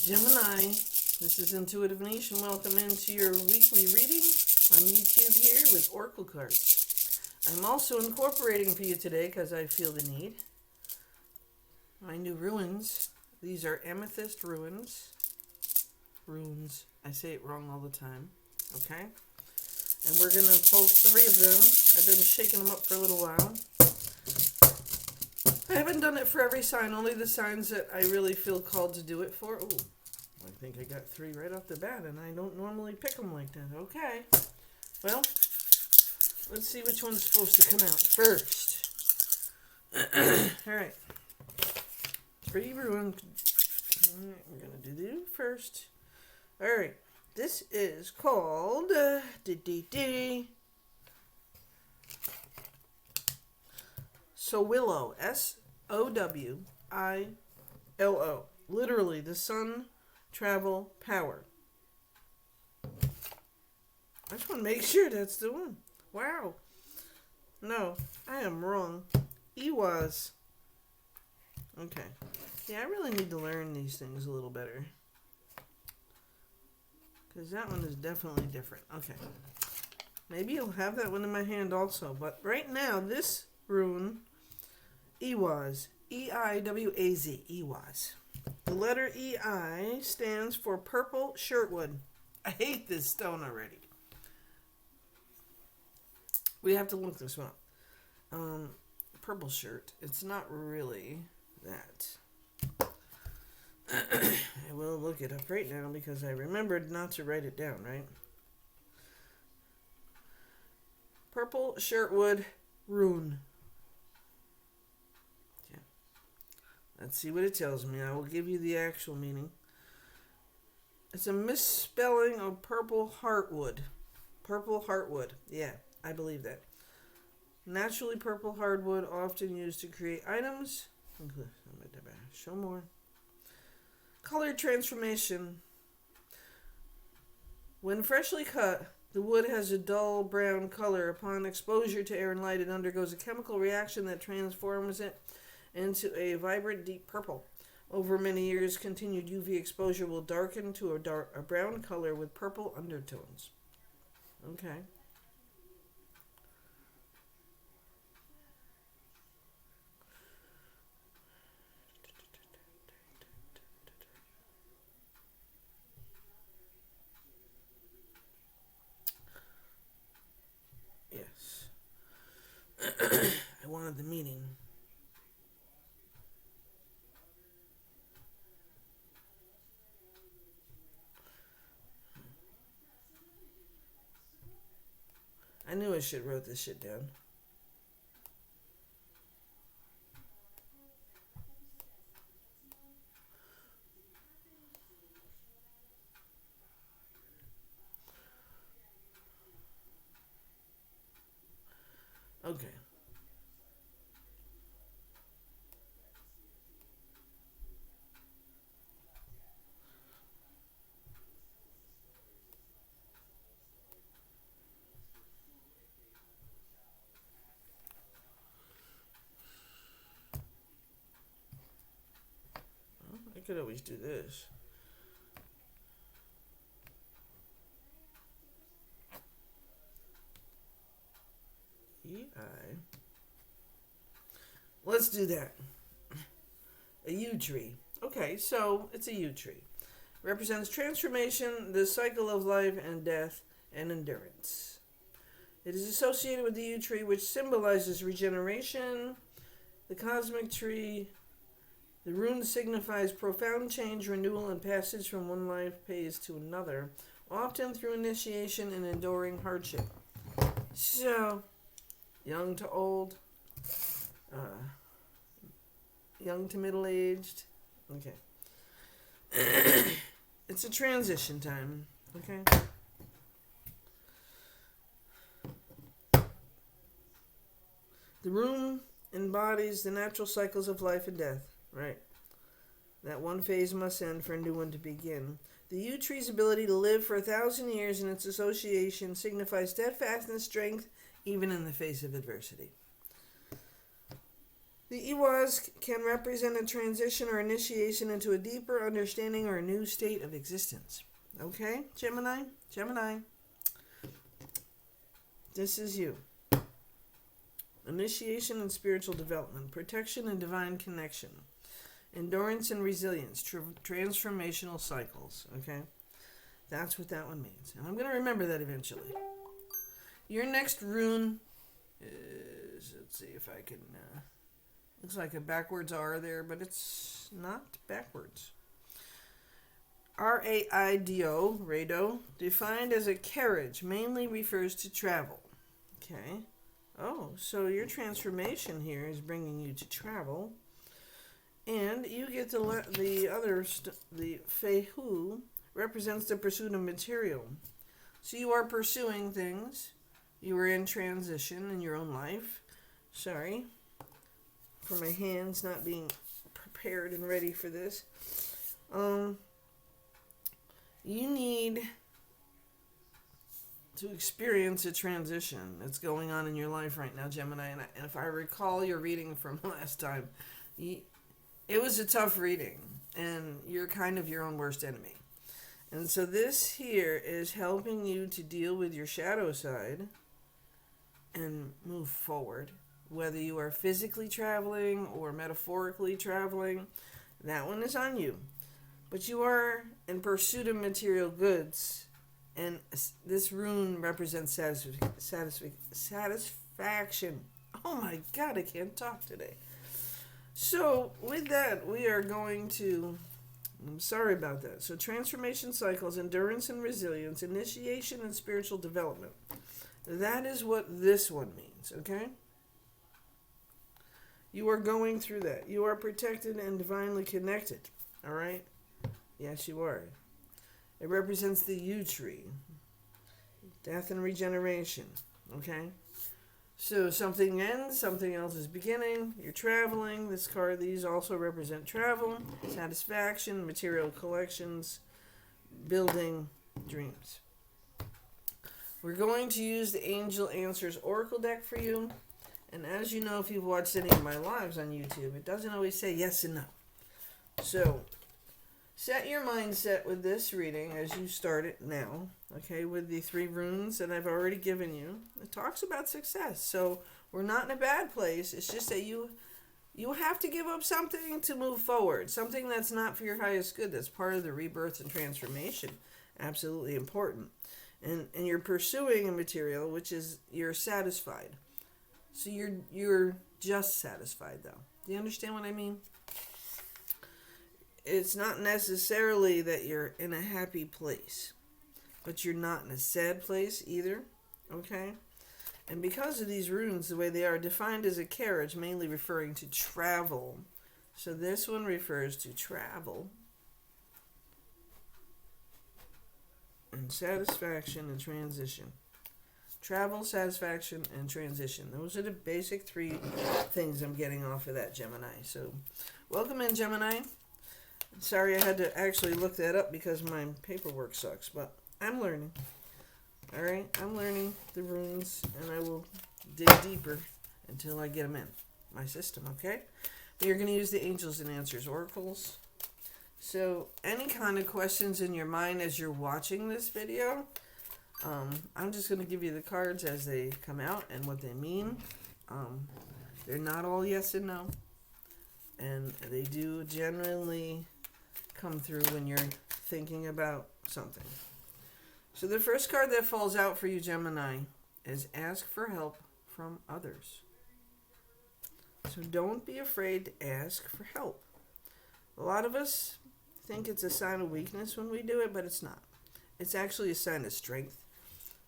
Gemini, this is Intuitive Niche, and welcome into your weekly reading on YouTube here with Oracle cards. I'm also incorporating for you today, because I feel the need, my new runes. These are amethyst runes. I say it wrong all the time. Okay? And we're going to pull 3 of them. I've been shaking them up for a little while. I haven't done it for every sign, only the signs that I really feel called to do it for. Ooh, I think I got 3 right off the bat, and I don't normally pick them like that. Okay. Well, let's see which one's supposed to come out first. Alright. 3 runes. We're going to do first. Alright. This is called Sowillo. Sowillo. Literally, the sun travel power. I just want to make sure that's the one. Wow. No, I am wrong. Iwas. Okay. Yeah, I really need to learn these things a little better. Because that one is definitely different. Okay. Maybe I'll have that one in my hand also. But right now, this rune, Iwaz. E-I-W-A-Z. Iwaz. The letter E-I stands for purple shirtwood. I hate this stone already. We have to look this one up. Purple shirt. It's not really that. I will look it up right now because I remembered not to write it down, right? Purple shirtwood rune. Yeah. Let's see what it tells me. I will give you the actual meaning. It's a misspelling of purple heartwood. Purple heartwood. Yeah, I believe that. Naturally purple hardwood, often used to create items. Show more. Color transformation. When freshly cut, the wood has a dull brown color. Upon exposure to air and light, it undergoes a chemical reaction that transforms it into a vibrant deep purple. Over many years, continued UV exposure will darken to a brown color with purple undertones. Okay. I wanted the meaning. I knew I should wrote this shit down. Okay. Well, I could always do this. E-I. Let's do that. A yew tree. Okay, so it's a yew tree. Represents transformation, the cycle of life and death, and endurance. It is associated with the yew tree, which symbolizes regeneration. The cosmic tree. The rune signifies profound change, renewal, and passage from one life phase to another, often through initiation and enduring hardship. So, young to old, young to middle-aged. Okay. It's a transition time. Okay. The rune embodies the natural cycles of life and death. Right. That one phase must end for a new one to begin. The yew tree's ability to live for 1,000 years and its association signifies steadfastness, strength, even in the face of adversity. The Iwas can represent a transition or initiation into a deeper understanding or a new state of existence. Okay, Gemini? Gemini. This is you. Initiation and spiritual development, protection and divine connection, endurance and resilience, transformational cycles. Okay, that's what that one means. And I'm going to remember that eventually. Your next rune is, let's see if I can, looks like a backwards R there, but it's not backwards. Raido, Rado, defined as a carriage, mainly refers to travel. Okay. Oh, so your transformation here is bringing you to travel. And you get the other, the Fehu represents the pursuit of material. So you are pursuing things. You are in transition in your own life. Sorry for my hands not being prepared and ready for this. You need to experience a transition that's going on in your life right now, Gemini. And if I recall your reading from last time, it was a tough reading, and you're kind of your own worst enemy. And so this here is helping you to deal with your shadow side and move forward. Whether you are physically traveling or metaphorically traveling, that one is on you. But you are in pursuit of material goods, and this rune represents satisfaction. Oh my God, I can't talk today. So with that, we are going to, I'm sorry about that. So transformation cycles, endurance and resilience, initiation and spiritual development. That is what this one means, okay? You are going through that. You are protected and divinely connected, all right? Yes, you are. It represents the yew tree, death and regeneration, okay? So something ends, something else is beginning. You're traveling. These also represent travel, satisfaction, material collections, building, dreams. We're going to use the Angel Answers Oracle deck for you. And as you know, if you've watched any of my lives on YouTube, it doesn't always say yes and no. So set your mindset with this reading as you start it now, okay, with the 3 runes that I've already given you. It talks about success, so we're not in a bad place. It's just that you have to give up something to move forward, something that's not for your highest good. That's part of the rebirth and transformation. Absolutely important. And you're pursuing a material, which is you're satisfied. So you're just satisfied, though. Do you understand what I mean? It's not necessarily that you're in a happy place, but you're not in a sad place either, okay? And because of these runes, the way they are defined as a carriage, mainly referring to travel. So this one refers to travel and satisfaction and transition. Travel, satisfaction, and transition. Those are the basic 3 things I'm getting off of that, Gemini. So welcome in, Gemini. Sorry I had to actually look that up because my paperwork sucks, but I'm learning. All right, I'm learning the runes, and I will dig deeper until I get them in my system, okay? But you're going to use the Angels and Answers Oracles. So any kind of questions in your mind as you're watching this video, I'm just going to give you the cards as they come out and what they mean. They're not all yes and no, and they do generally come through when you're thinking about something. So the first card that falls out for you, Gemini, is ask for help from others. So don't be afraid to ask for help. A lot of us think it's a sign of weakness when we do it, but it's not. It's actually a sign of strength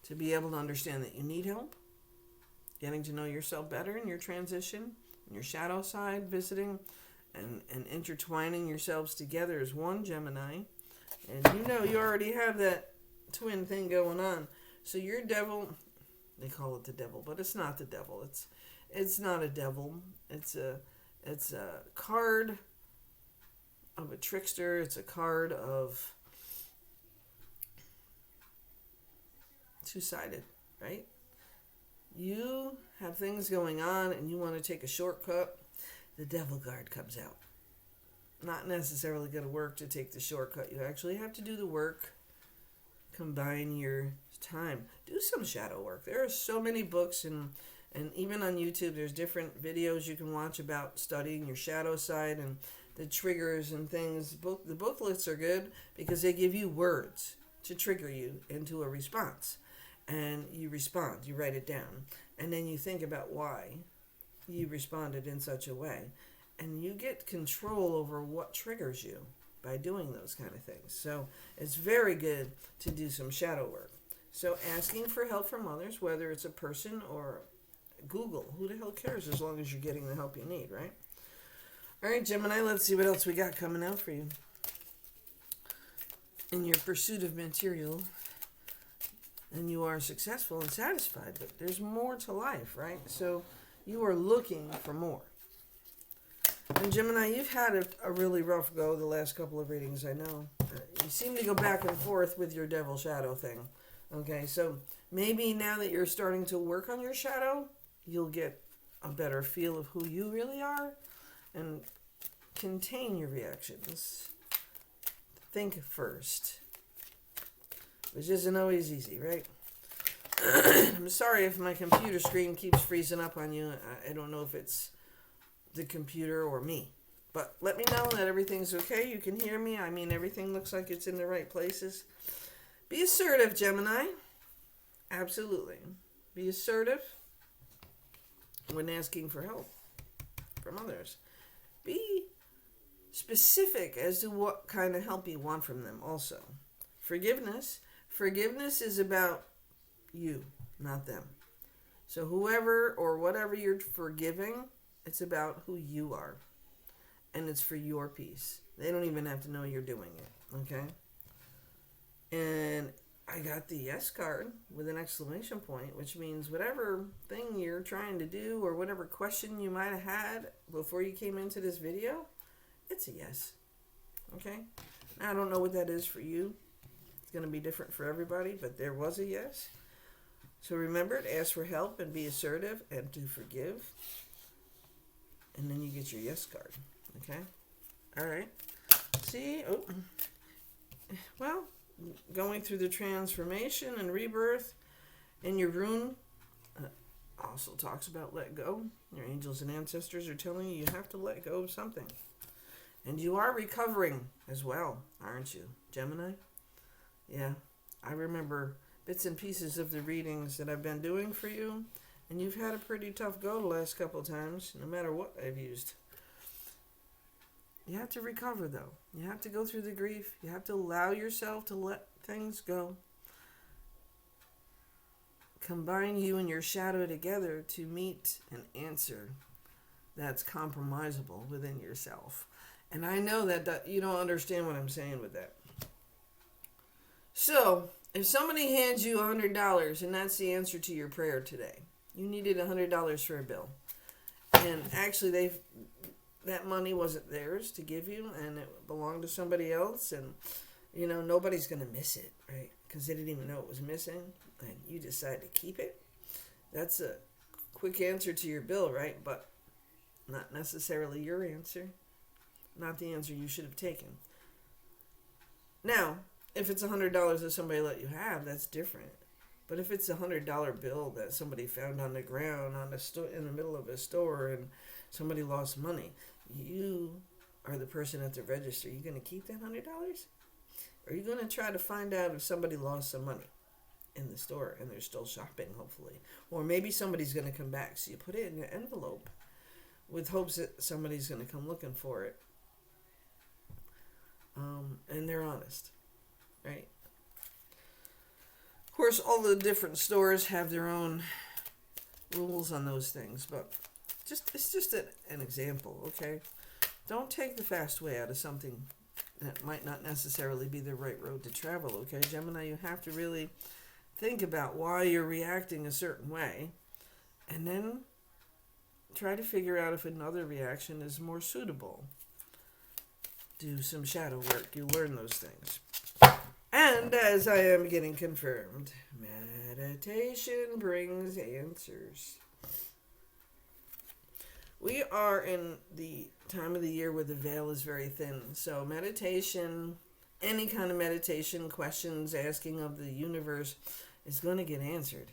to be able to understand that you need help, getting to know yourself better in your transition, in your shadow side, visiting and intertwining yourselves together as one, Gemini. And you know you already have that twin thing going on. So your devil, they call it the devil, but it's not the devil. It's not a devil. It's a card of a trickster. It's a card of two-sided, right? You have things going on and you want to take a shortcut. the devil card comes out. Not necessarily going to work to take the shortcut. You actually have to do the work. Combine your time. Do some shadow work. There are so many books and even on YouTube there's different videos you can watch about studying your shadow side and the triggers and things. The booklets are good because they give you words to trigger you into a response. And you respond. You write it down. And then you think about why you responded in such a way. And you get control over what triggers you by doing those kind of things. So it's very good to do some shadow work. So asking for help from others, whether it's a person or Google, who the hell cares as long as you're getting the help you need, right? All right, Gemini, let's see what else we got coming out for you. In your pursuit of material, and you are successful and satisfied, but there's more to life, right? So you are looking for more. And Gemini, you've had a really rough go the last couple of readings, I know. You seem to go back and forth with your devil shadow thing. Okay, so maybe now that you're starting to work on your shadow, you'll get a better feel of who you really are and contain your reactions. Think first, which isn't always easy, right? I'm sorry if my computer screen keeps freezing up on you. I don't know if it's the computer or me, but let me know that everything's okay. You can hear me. I mean, everything looks like it's in the right places. Be assertive, Gemini. Absolutely. Be assertive when asking for help from others. Be specific as to what kind of help you want from them also. Forgiveness. Forgiveness is about you, not them. So whoever or whatever you're forgiving, it's about who you are. And it's for your peace. They don't even have to know you're doing it. Okay? And I got the yes card with an exclamation point, which means whatever thing you're trying to do or whatever question you might have had before you came into this video, it's a yes. Okay? Now, I don't know what that is for you. It's going to be different for everybody, but there was a yes. So remember to ask for help and be assertive and to forgive. And then you get your yes card. Okay? All right. See? Oh. Well, going through the transformation and rebirth in your rune also talks about let go. Your angels and ancestors are telling you have to let go of something. And you are recovering as well, aren't you, Gemini? Yeah. I remember bits and pieces of the readings that I've been doing for you. And you've had a pretty tough go the last couple of times, no matter what I've used. You have to recover, though. You have to go through the grief. You have to allow yourself to let things go. Combine you and your shadow together to meet an answer that's compromisable within yourself. And I know that you don't understand what I'm saying with that. So, if somebody hands you $100 and that's the answer to your prayer today, you needed $100 for a bill. And actually, that money wasn't theirs to give you, and it belonged to somebody else. And, nobody's going to miss it, right? Because they didn't even know it was missing. And you decide to keep it. That's a quick answer to your bill, right? But not necessarily your answer. Not the answer you should have taken. Now, if it's $100 that somebody let you have, that's different. But if it's a $100 bill that somebody found on the ground in the middle of a store and somebody lost money, you are the person at the register. Are you going to keep that $100? Or are you going to try to find out if somebody lost some money in the store and they're still shopping, hopefully? Or maybe somebody's going to come back. So you put it in an envelope with hopes that somebody's going to come looking for it. And they're honest, right? Of course, all the different stores have their own rules on those things, but it's just an example, okay? Don't take the fast way out of something that might not necessarily be the right road to travel, okay? Gemini, you have to really think about why you're reacting a certain way, and then try to figure out if another reaction is more suitable. Do some shadow work. You learn those things. And as I am getting confirmed, meditation brings answers. We are in the time of the year where the veil is very thin. So meditation, any kind of meditation, questions, asking of the universe is going to get answered.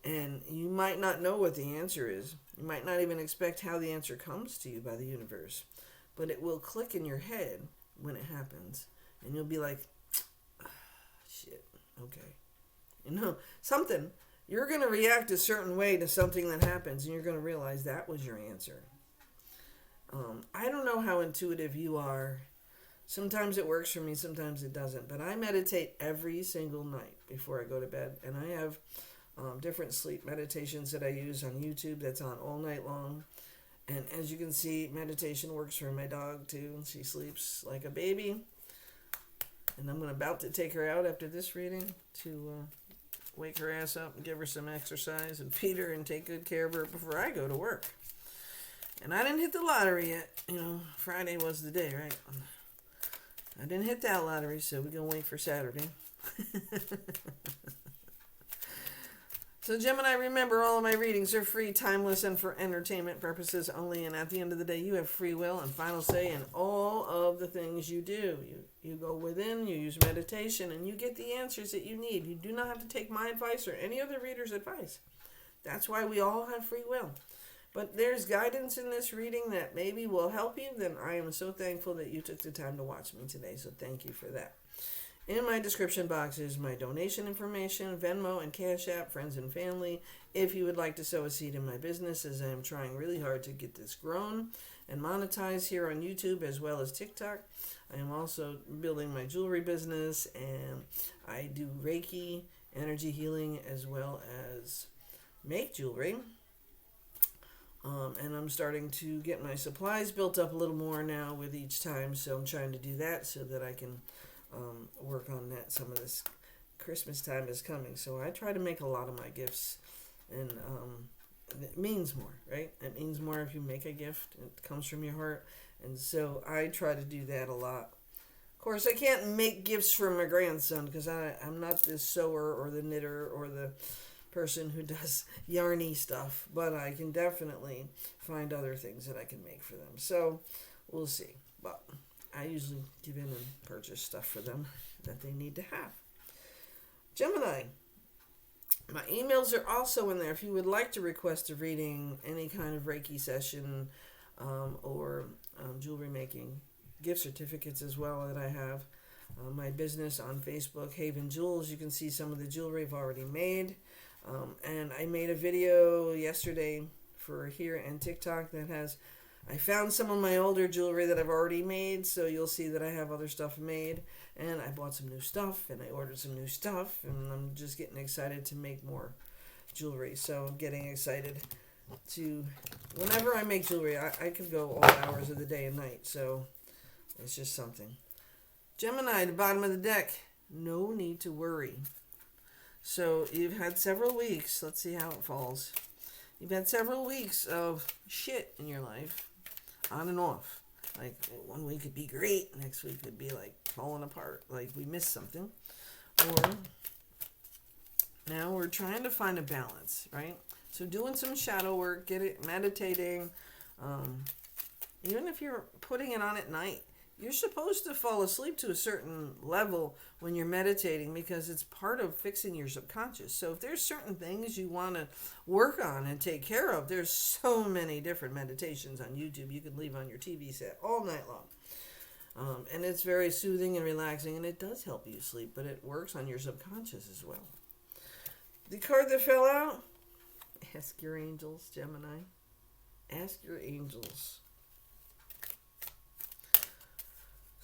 And you might not know what the answer is. You might not even expect how the answer comes to you by the universe. But it will click in your head when it happens. And you'll be like, shit, okay. Something. You're going to react a certain way to something that happens, and you're going to realize that was your answer. I don't know how intuitive you are. Sometimes it works for me, sometimes it doesn't. But I meditate every single night before I go to bed. And I have different sleep meditations that I use on YouTube that's on all night long. And as you can see, meditation works for my dog too. She sleeps like a baby. And I'm about to take her out after this reading to wake her ass up and give her some exercise and feed her and take good care of her before I go to work. And I didn't hit the lottery yet. Friday was the day, right? I didn't hit that lottery, so we're going to wait for Saturday. So Gemini, remember, all of my readings are free, timeless, and for entertainment purposes only. And at the end of the day, you have free will and final say in all of the things you do. You go within, you use meditation, and you get the answers that you need. You do not have to take my advice or any other reader's advice. That's why we all have free will. But there's guidance in this reading that maybe will help you. Then I am so thankful that you took the time to watch me today. So thank you for that. In my description box is my donation information, Venmo and Cash App, friends and family. If you would like to sow a seed in my business, as I am trying really hard to get this grown and monetized here on YouTube as well as TikTok. I am also building my jewelry business, and I do Reiki, energy healing, as well as make jewelry. And I'm starting to get my supplies built up a little more now with each time, so I'm trying to do that so that I can work on that. Some of this Christmas time is coming, so I try to make a lot of my gifts, and it means more, right? It means more if you make a gift. It comes from your heart, and so I try to do that a lot. Of course, I can't make gifts for my grandson because I'm not the sewer or the knitter or the person who does yarny stuff, but I can definitely find other things that I can make for them. So we'll see, but I usually give in and purchase stuff for them that they need to have. Gemini, my emails are also in there. If you would like to request a reading, any kind of Reiki session, or jewelry making, gift certificates as well that I have. My business on Facebook, Haven Jewels. You can see some of the jewelry I've already made. And I made a video yesterday for here and TikTok that has, I found some of my older jewelry that I've already made, so you'll see that I have other stuff made, and I bought some new stuff, and I ordered some new stuff, and I'm just getting excited to make more jewelry. So I'm getting excited to, whenever I make jewelry, I could go all hours of the day and night, so it's just something. Gemini, the bottom of the deck, no need to worry. So you've had several weeks, let's see how it falls. You've had several weeks of shit in your life, on and off. Like, one week could be great, next week could be like falling apart, like we missed something. Or now we're trying to find a balance, right? So doing some shadow work, meditating, even if you're putting it on at night, you're supposed to fall asleep to a certain level when you're meditating because it's part of fixing your subconscious. So if there's certain things you want to work on and take care of, there's so many different meditations on YouTube you can leave on your TV set all night long. And it's very soothing and relaxing, and it does help you sleep, but it works on your subconscious as well. The card that fell out, ask your angels, Gemini. Ask your angels.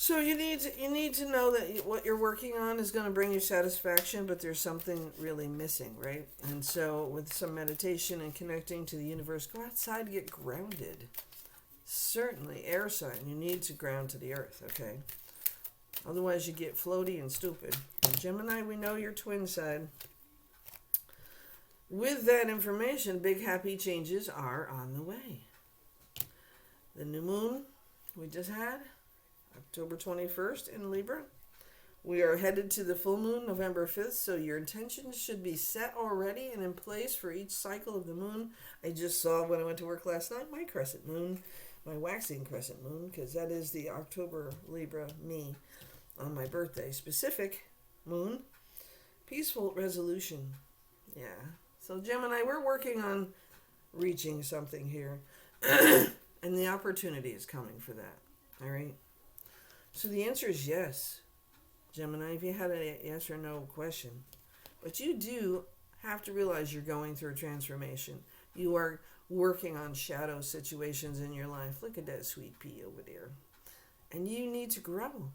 So you need to know that what you're working on is going to bring you satisfaction, but there's something really missing, right? And so with some meditation and connecting to the universe, go outside and get grounded. Certainly, air sign, you need to ground to the earth, okay? Otherwise you get floaty and stupid. And Gemini, we know your twin side. With that information, big happy changes are on the way. The new moon we just had, October 21st in Libra, We are headed to the full moon November 5th, so your intentions should be set already and in place for each cycle of the moon. I just saw when I went to work last night my crescent moon, my waxing crescent moon, because that is the October Libra me on my birthday. Specific moon, peaceful resolution. Yeah. So Gemini, we're working on reaching something here. And the opportunity is coming for that. All right? So the answer is yes. Gemini, if you had a yes or no question. But you do have to realize you're going through a transformation. You are working on shadow situations in your life. Look at that sweet pea over there. And you need to grow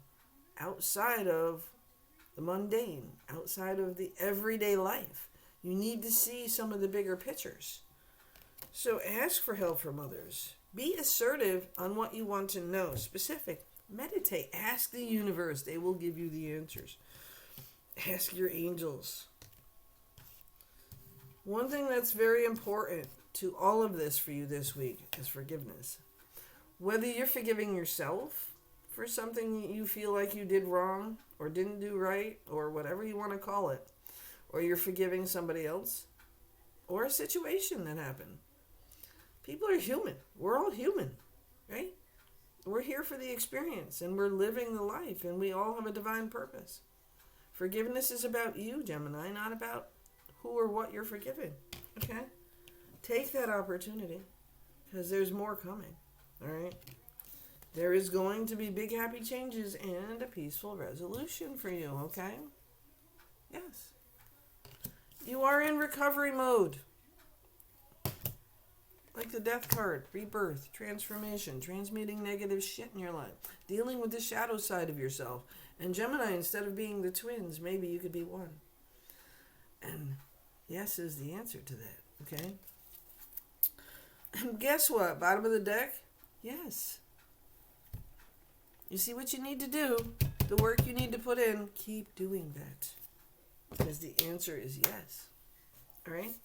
outside of the mundane, outside of the everyday life. You need to see some of the bigger pictures. So ask for help from others. Be assertive on what you want to know. Specific. Meditate. Ask the universe. They will give you the answers. Ask your angels. One thing that's very important to all of this for you this week is forgiveness. Whether you're forgiving yourself for something you feel like you did wrong or didn't do right or whatever you want to call it, or you're forgiving somebody else or a situation that happened. People are human. We're all human, right? We're here for the experience and we're living the life and we all have a divine purpose. Forgiveness is about you, Gemini, not about who or what you're forgiving. Okay? Take that opportunity because there's more coming. All right? There is going to be big happy changes and a peaceful resolution for you. Okay? Yes. You are in recovery mode. Like the death card, rebirth, transformation, transmuting negative shit in your life, dealing with the shadow side of yourself. And Gemini, instead of being the twins, maybe you could be one. And yes is the answer to that, okay? And guess what? Bottom of the deck? Yes. You see what you need to do, the work you need to put in, keep doing that. Because the answer is yes. All right?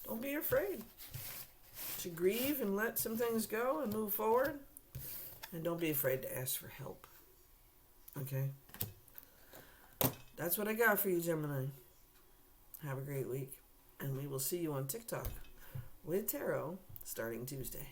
Don't be afraid to grieve and let some things go and move forward. And don't be afraid to ask for help. Okay? That's what I got for you, Gemini. Have a great week. And we will see you on TikTok with Tarot starting Tuesday.